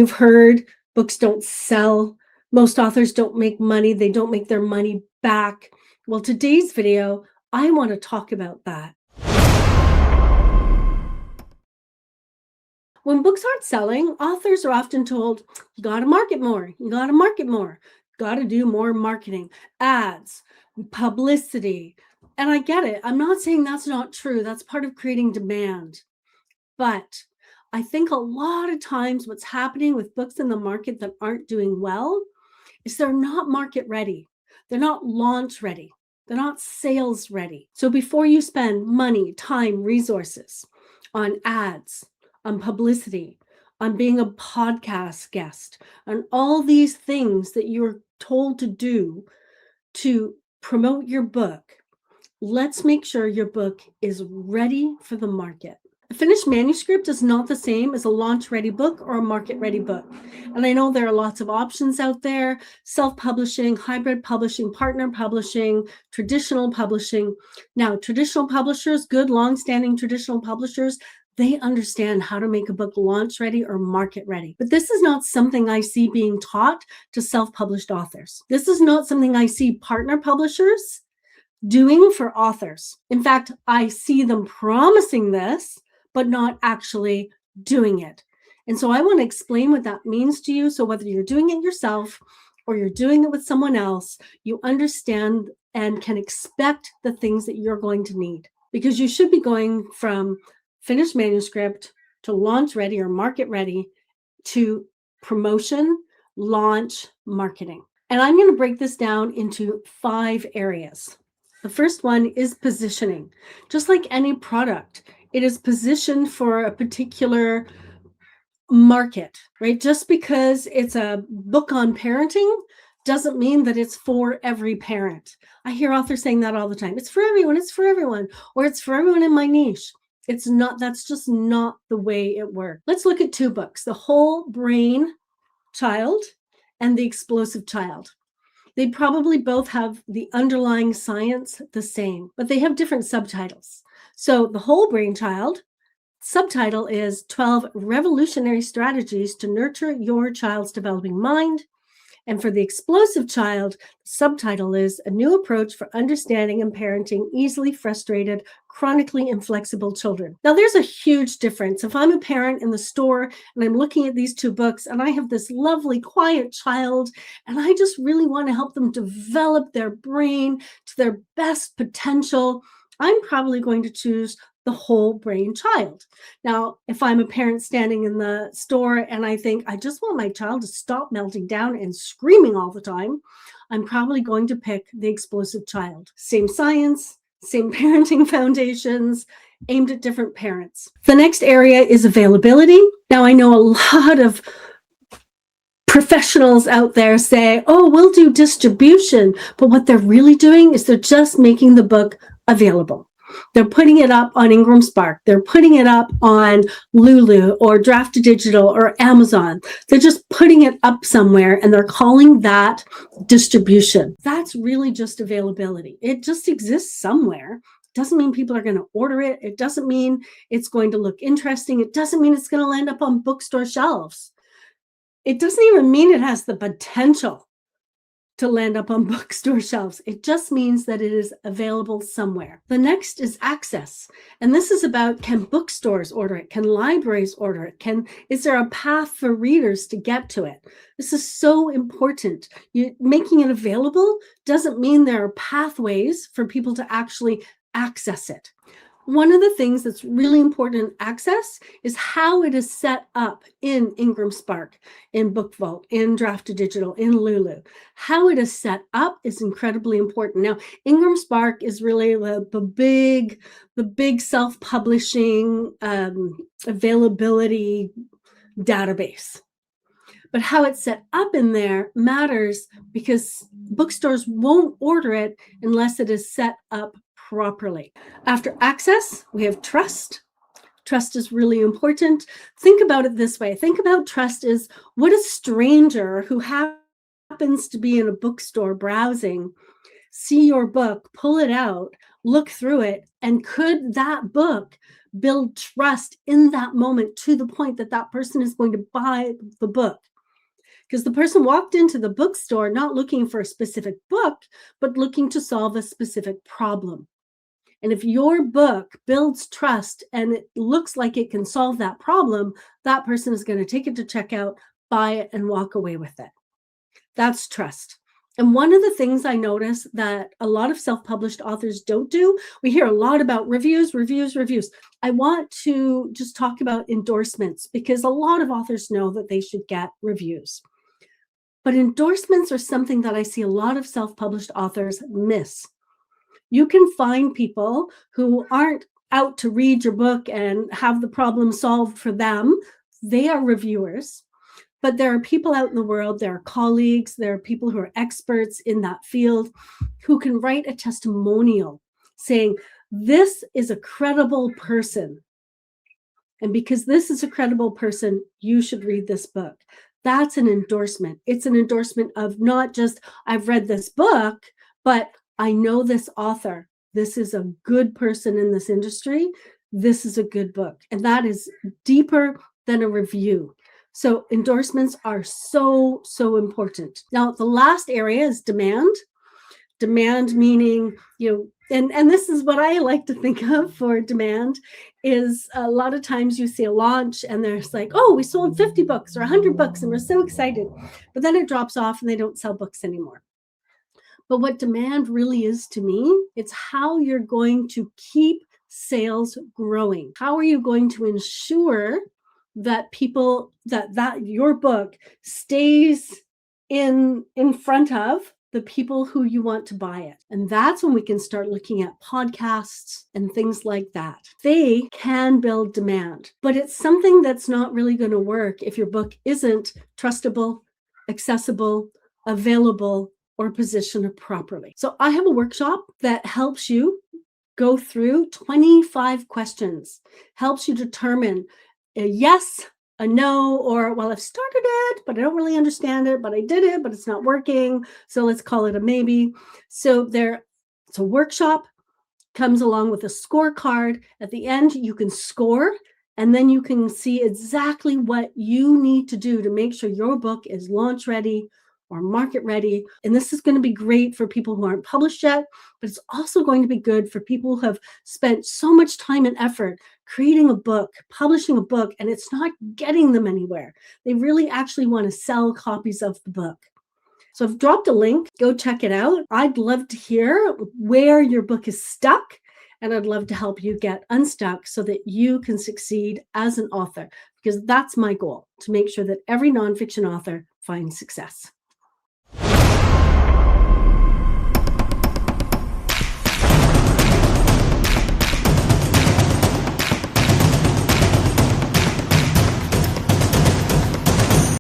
You've heard books don't sell. Most authors don't make money. They don't make their money back. Well, today's video, I want to talk about that. When books aren't selling, authors are often told, you got to market more. You got to market more. Got to do more marketing, ads, publicity. And I get it. I'm not saying that's not true. That's part of creating demand. But I think a lot of times what's happening with books in the market that aren't doing well is they're not market ready. They're not launch ready. They're not sales ready. So before you spend money, time, resources on ads, on publicity, on being a podcast guest, on all these things that you're told to do to promote your book, let's make sure your book is ready for the market. A finished manuscript is not the same as a launch-ready book or a market-ready book. And I know there are lots of options out there: self-publishing, hybrid publishing, partner publishing, traditional publishing. Now, traditional publishers, good, long-standing traditional publishers, they understand how to make a book launch-ready or market-ready. But this is not something I see being taught to self-published authors. This is not something I see partner publishers doing for authors. In fact, I see them promising this, but not actually doing it. And so I want to explain what that means to you. So whether you're doing it yourself or you're doing it with someone else, you understand and can expect the things that you're going to need, because you should be going from finished manuscript to launch ready or market ready to promotion, launch, marketing. And I'm going to break this down into 5 areas. The first one is positioning. Just like any product, it is positioned for a particular market, right? Just because it's a book on parenting doesn't mean that it's for every parent. I hear authors saying that all the time. It's for everyone, or it's for everyone in my niche. It's not, that's just not the way it works. Let's look at 2 books, The Whole Brain Child and The Explosive Child. They probably both have the underlying science the same, but they have different subtitles. So The Whole Brain Child, subtitle is 12 Revolutionary Strategies to Nurture Your Child's Developing Mind. And for The Explosive Child, the subtitle is A New Approach for Understanding and Parenting Easily Frustrated, Chronically Inflexible Children. Now, there's a huge difference. If I'm a parent in the store and I'm looking at these 2 books and I have this lovely, quiet child, and I just really want to help them develop their brain to their best potential, I'm probably going to choose The Whole Brain Child. Now, if I'm a parent standing in the store and I think I just want my child to stop melting down and screaming all the time, I'm probably going to pick The Explosive Child. Same science, same parenting foundations, aimed at different parents. The next area is availability. Now, I know a lot of professionals out there say, oh, we'll do distribution, but what they're really doing is they're just making the book available. They're putting it up on Ingram Spark. They're putting it up on Lulu or Draft Digital or Amazon. They're just putting it up somewhere and they're calling that distribution. That's really just availability. It just exists somewhere. It doesn't mean people are going to order it. It doesn't mean it's going to look interesting. It doesn't mean it's going to land up on bookstore shelves. It doesn't even mean it has the potential to land up on bookstore shelves. It just means that it is available somewhere. The next is access. And this is about, can bookstores order it? Can libraries order it? Is there a path for readers to get to it? This is so important. Making it available doesn't mean there are pathways for people to actually access it. One of the things that's really important in access is how it is set up in Ingram Spark, in BookVault, in Draft Digital, in Lulu. How it is set up is incredibly important. Now, Ingram Spark is really the big self-publishing availability database. But how it's set up in there matters, because bookstores won't order it unless it is set up properly. After access, we have trust. Trust is really important. Think about it this way. Think about trust as, would a stranger who happens to be in a bookstore browsing see your book, pull it out, look through it, and could that book build trust in that moment to the point that that person is going to buy the book? Because the person walked into the bookstore not looking for a specific book, but looking to solve a specific problem. And if your book builds trust and it looks like it can solve that problem, that person is going to take it to checkout, buy it, and walk away with it. That's trust. And one of the things I notice that a lot of self published authors don't do, we hear a lot about reviews, reviews, reviews. I want to just talk about endorsements because a lot of authors know that they should get reviews. But endorsements are something that I see a lot of self published authors miss. You can find people who aren't out to read your book and have the problem solved for them. They are reviewers. But there are people out in the world, there are colleagues, there are people who are experts in that field who can write a testimonial saying, this is a credible person. And because this is a credible person, you should read this book. That's an endorsement. It's an endorsement of not just, I've read this book, but I know this author. This is a good person in this industry. This is a good book. And that is deeper than a review. So endorsements are so, so important. Now, the last area is demand. Demand meaning, and this is what I like to think of for demand is a lot of times you see a launch and there's like, oh, we sold 50 books or 100 books and we're so excited. But then it drops off and they don't sell books anymore. But what demand really is to me, it's how you're going to keep sales growing. How are you going to ensure that people that your book stays in front of the people who you want to buy it? And that's when we can start looking at podcasts and things like that. They can build demand, but it's something that's not really going to work if your book isn't trustable, accessible, available, or positioned properly. So I have a workshop that helps you go through 25 questions, helps you determine a yes, a no, or, well, I've started it, but I don't really understand it, but I did it, but it's not working. So let's call it a maybe. So it's a workshop, comes along with a scorecard. At the end, you can score, and then you can see exactly what you need to do to make sure your book is launch ready or market ready. And this is going to be great for people who aren't published yet, but it's also going to be good for people who have spent so much time and effort creating a book, publishing a book, and it's not getting them anywhere. They really actually want to sell copies of the book. So I've dropped a link. Go check it out. I'd love to hear where your book is stuck, and I'd love to help you get unstuck so that you can succeed as an author, because that's my goal, to make sure that every nonfiction author finds success.